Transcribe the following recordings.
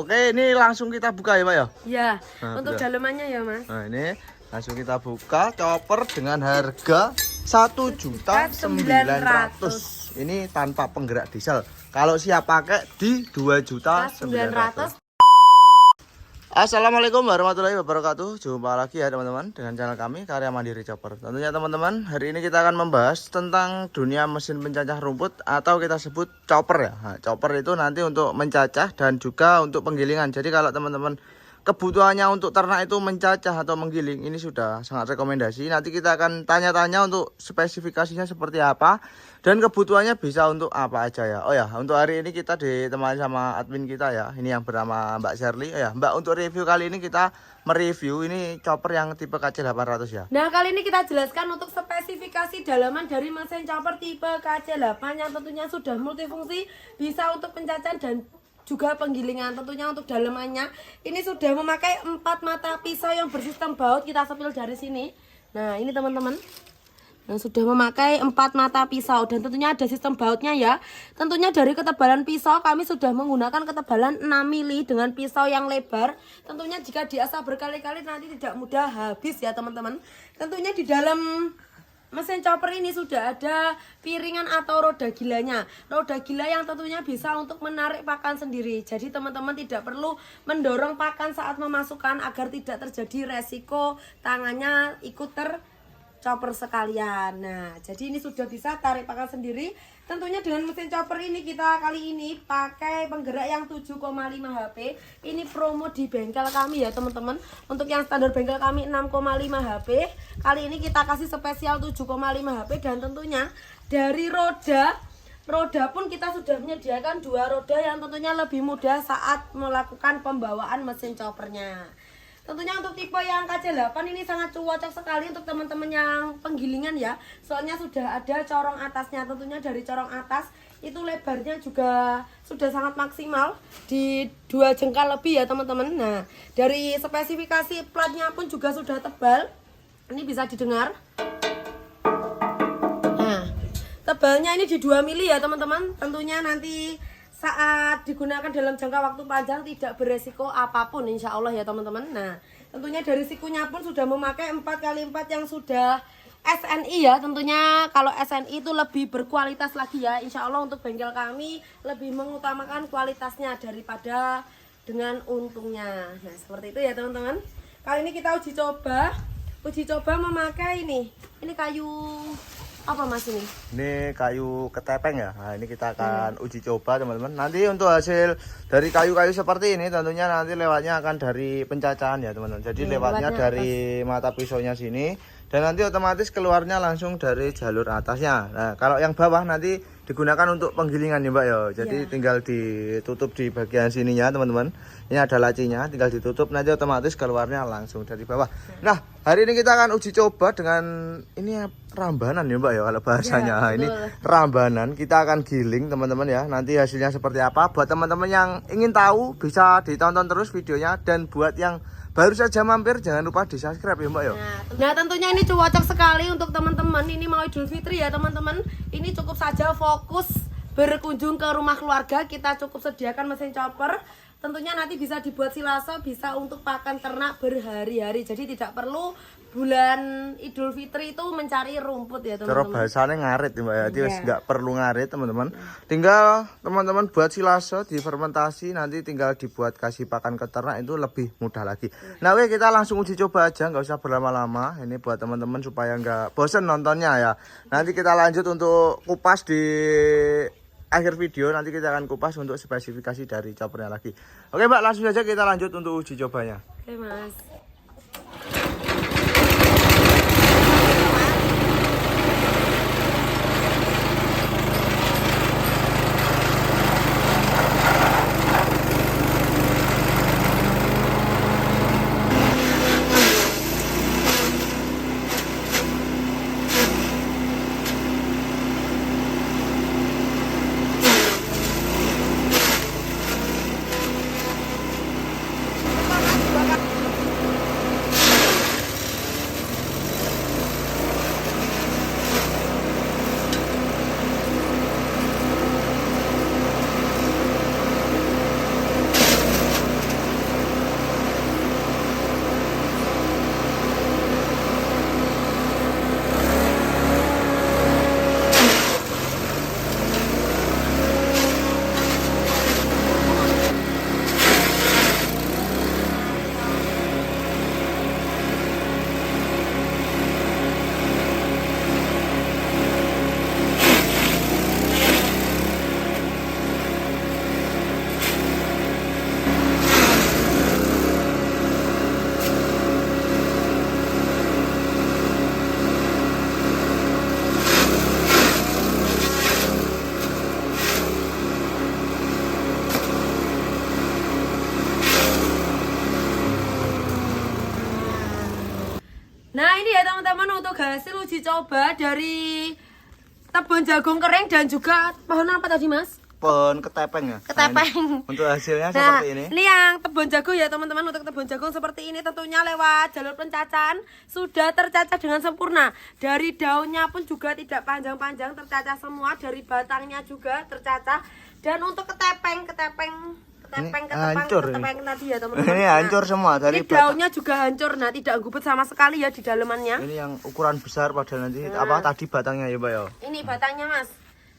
Oke, ini langsung kita buka ya Pak ya? Ya, Nah, untuk udah. dalemannya ya Mas. Nah ini langsung kita buka chopper dengan harga 1.900.000. Ini tanpa penggerak diesel. Kalau siap pakai di 2.900.000. Assalamualaikum warahmatullahi wabarakatuh. Jumpa lagi ya teman-teman dengan channel kami Karya Mandiri Chopper. Tentunya teman-teman, hari ini kita akan membahas tentang dunia mesin pencacah rumput atau kita sebut chopper ya. Nah, chopper itu nanti untuk mencacah dan juga untuk penggilingan. Jadi kalau teman-teman kebutuhannya untuk ternak itu mencacah atau menggiling, ini sudah sangat rekomendasi. Nanti kita akan tanya-tanya untuk spesifikasinya seperti apa dan kebutuhannya bisa untuk apa aja ya. Oh ya, untuk hari ini kita ditemani sama admin kita ya. Ini yang bernama Mbak Shirley. Oh ya, Mbak, untuk review kali ini kita mereview ini chopper yang tipe KC800 ya. Nah, kali ini kita jelaskan untuk spesifikasi dalaman dari mesin chopper tipe KC8 yang tentunya sudah multifungsi, bisa untuk pencacahan dan juga penggilingan. Tentunya untuk dalamannya ini sudah memakai 4 mata pisau yang bersistem baut. Kita sepil dari sini. Nah, ini teman-teman yang sudah memakai 4 mata pisau dan tentunya ada sistem bautnya ya. Tentunya dari ketebalan pisau kami sudah menggunakan ketebalan 6 mili dengan pisau yang lebar. Tentunya jika diasah berkali-kali nanti tidak mudah habis ya teman-teman. Tentunya di dalam mesin chopper ini sudah ada piringan atau roda gilanya. Roda gila yang tentunya bisa untuk menarik pakan sendiri. Jadi teman-teman tidak perlu mendorong pakan saat memasukkan agar tidak terjadi resiko tangannya ikut terchopper sekalian. Nah, jadi ini sudah bisa tarik pakan sendiri. Tentunya dengan mesin chopper ini kita kali ini pakai penggerak yang 7,5 HP. Ini promo di bengkel kami ya teman-teman. Untuk yang standar bengkel kami 6,5 HP. Kali ini kita kasih spesial 7,5 HP dan tentunya dari roda pun kita sudah menyediakan 2 roda yang tentunya lebih mudah saat melakukan pembawaan mesin choppernya. Tentunya untuk tipe yang KC8 ini sangat cocok sekali untuk teman-teman yang penggilingan ya. Soalnya sudah ada corong atasnya. Tentunya dari corong atas itu lebarnya juga sudah sangat maksimal di 2 jengkal lebih ya teman-teman. Nah, dari spesifikasi platnya pun juga sudah tebal. Ini bisa didengar. Nah, tebalnya ini di 2 mili ya teman-teman. Tentunya nanti saat digunakan dalam jangka waktu panjang tidak beresiko apapun insya Allah ya teman-teman. Nah, tentunya dari sikunya pun sudah memakai 4x4 yang sudah SNI ya. Tentunya kalau SNI itu lebih berkualitas lagi ya. Insya Allah untuk bengkel kami lebih mengutamakan kualitasnya daripada dengan untungnya. Nah, seperti itu ya teman-teman. Kali ini kita uji coba memakai ini kayu apa mas ini? Ini kayu ketepeng ya. Nah, ini kita akan uji coba teman-teman. Nanti untuk hasil dari kayu-kayu seperti ini tentunya nanti lewatnya akan dari pencacahan ya teman-teman. Jadi lewatnya dari mata pisaunya sini dan nanti otomatis keluarnya langsung dari jalur atasnya. Nah, kalau yang bawah nanti digunakan untuk penggilingan ya Mbak ya. Jadi tinggal ditutup di bagian sininya teman-teman. Ini ada lacinya, tinggal ditutup nanti otomatis keluarnya langsung dari bawah. Nah, hari ini kita akan uji coba dengan ini rambanan ya Mbak ya kalau bahasanya. Ya, ini rambanan, kita akan giling teman-teman ya. Nanti hasilnya seperti apa. Buat teman-teman yang ingin tahu bisa ditonton terus videonya, dan buat yang baru saja mampir jangan lupa di-subscribe ya Mbak ya. Nah, tentunya ini cocok sekali untuk teman-teman. Ini mau Idul Fitri ya teman-teman. Ini cukup saja fokus berkunjung ke rumah keluarga, kita cukup sediakan mesin chopper. Tentunya nanti bisa dibuat silase, bisa untuk pakan ternak berhari-hari. Jadi tidak perlu bulan Idul Fitri itu mencari rumput ya teman-teman. Cara bahasanya ngarit ya Mbak ya. Jadi nggak perlu ngarit teman-teman. Tinggal teman-teman buat silase, difermentasi, nanti tinggal dibuat kasih pakan ke ternak itu lebih mudah lagi. Nah, oke, kita langsung uji coba aja, nggak usah berlama-lama. Ini buat teman-teman supaya nggak bosen nontonnya ya. Nanti kita lanjut untuk kupas di akhir video. Nanti kita akan kupas untuk spesifikasi dari choppernya lagi. Oke Mbak, langsung saja kita lanjut untuk uji cobanya. Oke mas. ini ya teman-teman untuk hasil uji coba dari tebon jagung kering dan juga pohon apa tadi Mas? Pohon ketepeng ya. Ketepeng. Untuk hasilnya Nah, seperti ini. Ini yang tebon jagung ya teman-teman. Untuk tebon jagung seperti ini tentunya lewat jalur pencacahan sudah tercacah dengan sempurna. Dari daunnya pun juga tidak panjang-panjang, tercacah semua. Dari batangnya juga tercacah. Dan untuk ketepeng hancur tadi ya teman-teman. Ini hancur semua dari Ini daunnya juga hancur. Nah, tidak gubet sama sekali ya di dalamannya. Ini yang ukuran besar padahal nanti apa tadi batangnya ya, Mbak ya. Ini batangnya Mas.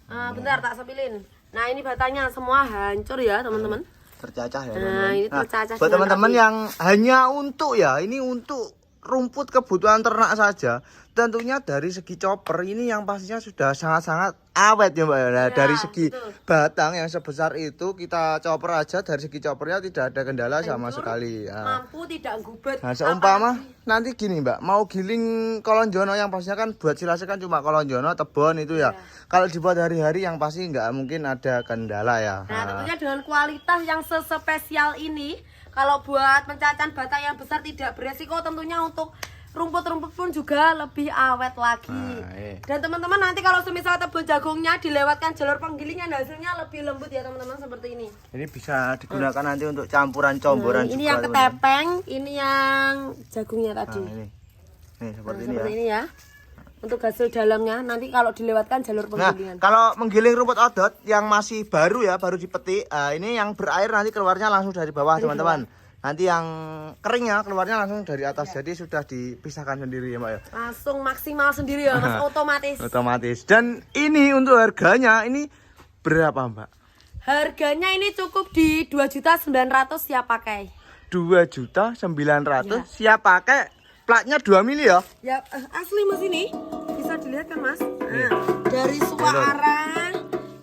Bentar tak sepilin. Nah, ini batangnya semua hancur ya teman-teman. Tercacah ya Nah, teman-teman. ini tercacah Buat dengan teman-teman rapi. yang hanya untuk ya, ini untuk rumput kebutuhan ternak saja. Tentunya dari segi chopper ini yang pastinya sudah sangat-sangat awet ya Mbak ya. Nah, Ya, dari segi betul. batang yang sebesar itu kita chopper aja, dari segi choppernya tidak ada kendala sama Hancur, sekali. Nah. Mampu tidak gubet. Nah, seumpama Apalagi- nanti gini Mbak, mau giling kolonjono yang pastinya kan buat silase kan cuma kolonjono, tebon itu ya. Kalau dibuat hari-hari yang pasti nggak mungkin ada kendala ya. Nah, tentunya dengan kualitas yang sespesial ini, kalau buat pencacahan batang yang besar tidak beresiko tentunya untuk rumput-rumput pun juga lebih awet lagi. Nah, Dan teman-teman nanti kalau semisal tebon jagungnya dilewatkan jalur penggilingan hasilnya lebih lembut ya teman-teman seperti ini. Ini bisa digunakan nanti untuk campuran comboran Ini juga, yang teman-teman. ketepeng, ini yang jagungnya tadi. Nah, ini. Nih seperti Nah, ini ya. seperti ini ya. Untuk hasil dalamnya nanti kalau dilewatkan jalur Nah, penggilingan. kalau menggiling rumput odot yang masih baru ya, baru dipetik, ini yang berair nanti keluarnya langsung dari bawah, teman-teman. Nanti yang keringnya keluarnya langsung dari atas, jadi sudah dipisahkan sendiri ya, Mbak ya. Langsung maksimal sendiri ya Mas, otomatis. Otomatis. Dan ini untuk harganya ini berapa, Mbak? Harganya ini cukup di 2.900.000 siap pakai. 2.900.000 siap pakai. Platnya 2 mili ya. Ya asli Mas ini bisa dilihat kan Mas. Nah, dari suara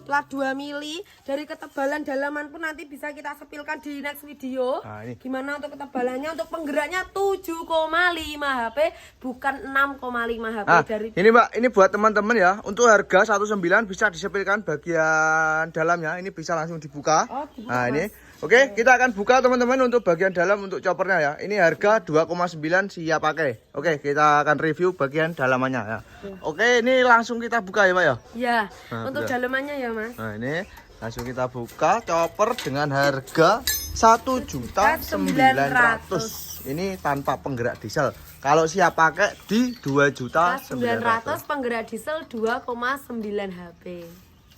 plat 2 mili, dari ketebalan dalaman pun nanti bisa kita sepilkan di next video. Nah, ini. Gimana untuk ketebalannya? Untuk penggeraknya 7,5 HP bukan 6,5 HP Nah, dari ini Mbak, ini buat teman-teman ya. Untuk harga 19 bisa disepilkan bagian dalamnya. Ini bisa langsung dibuka. Oh, dibuka, Nah, Mas. ini. Oke, kita akan buka teman-teman untuk bagian dalam untuk choppernya ya. Ini harga 2,9 siap pakai. Oke, kita akan review bagian dalamannya ya. Oke, ini langsung kita buka ya, Pak ya. Ya, Nah, untuk betul. dalamannya ya Mas. Nah, ini langsung kita buka chopper dengan harga 1.900.000. Ini tanpa penggerak diesel. Kalau siap pakai di 2.900.000. 900 penggerak diesel 2,9 HP.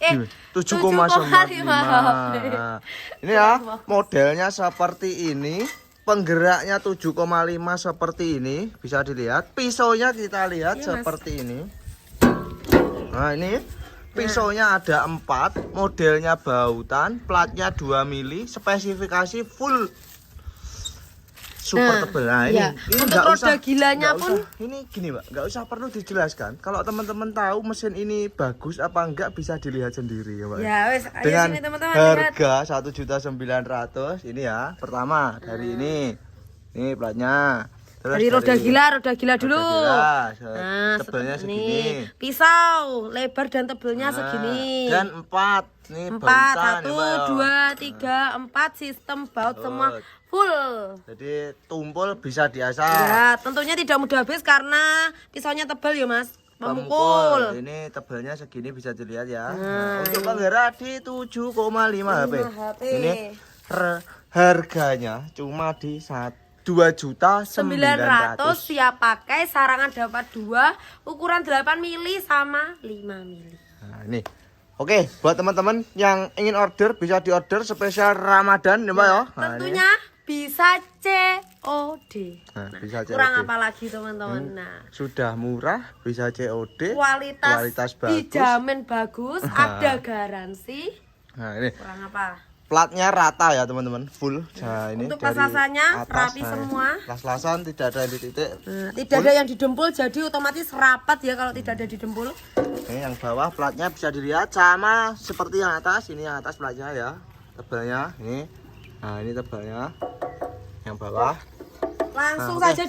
7,5. 7,5 Nah, ini ya modelnya seperti ini, penggeraknya 7,5 seperti ini, bisa dilihat. Pisaunya kita lihat Iya, Mas. seperti ini. Nah, ini pisaunya ada 4, modelnya bautan, platnya 2 mili, spesifikasi full super Nah, tebal. Nah, ini, iya. ini Untuk nggak roda gilanya nggak pun- usah. Ini gini, Mbak, nggak usah perlu dijelaskan. Kalau teman-teman tahu mesin ini bagus apa enggak bisa dilihat sendiri ya, Mbak. Ya wes, ayo Dengan sini teman-teman lihat. harga 1.900.000 ini ya. Pertama dari ini platnya. Terus Dari roda gila dulu. gila, Nah, tebelnya seperti segini. ini. Pisau, lebar dan tebelnya Nah, segini. Dan 4 nih 4, bautan, 1, ya, Mbak, ya. 2, 3, 4 sistem baut semua full. Jadi tumpul bisa diasah. Ya, tentunya tidak mudah habis karena pisaunya tebal ya Mas. Memukul. Ini tebelnya segini bisa dilihat ya. Nah, Untuk penggerak di 7,5 HP. 5 HP. Ini harganya cuma di 2.900.000. siap pakai, sarangan dapat 2, ukuran 8 mili sama 5 mili. Nah, ini. Oke, buat teman-teman yang ingin order bisa diorder spesial Ramadan ya, Mbak ya. Nah, Tentunya bisa COD. Nah, bisa Kurang COD. apa lagi teman-teman. Nah, Sudah murah, bisa COD. kualitas bagus. dijamin bagus, ada garansi. Nah, ini Kurang apa? platnya rata ya, teman-teman, full. Nah, ini Untuk dari pas-pasannya atas, rapi nah, semua. Las-lasan tidak ada yang di titik. Nah, tidak ada yang didempul jadi otomatis rapat ya kalau tidak ada didempul. Ini yang bawah platnya bisa dilihat sama seperti yang atas. Ini yang atas platnya ya, tebalnya ini. Nah, ini tebalnya. Yang bawah. Langsung Nah, saja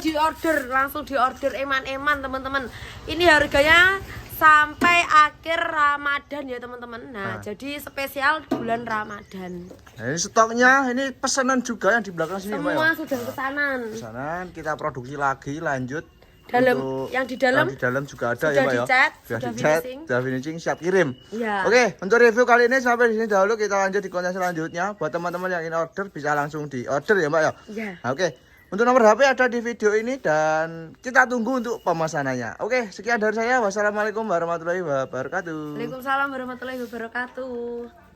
langsung diorder eman-eman teman-teman. Ini harganya sampai akhir Ramadan ya teman-teman. Nah, jadi spesial bulan Ramadan. Nah, ini stoknya, ini pesanan juga yang di belakang sini, Mbak. Semua Ya. sudah pesanan. Pesanan kita produksi lagi, lanjut yang di dalam juga ada sudah ya Mbak ya. dicat, Sudah sudah dicat, finishing. sudah finishing, siap kirim. Ya. Oke, untuk review kali ini sampai di sini dahulu, kita lanjut di konten selanjutnya. Buat teman-teman yang ingin order bisa langsung di order ya Mbak ya. Ya. Nah, oke. Untuk nomor HP ada di video ini dan kita tunggu untuk pemesanannya. Oke, sekian dari saya. Wassalamualaikum warahmatullahi wabarakatuh. Waalaikumsalam warahmatullahi wabarakatuh.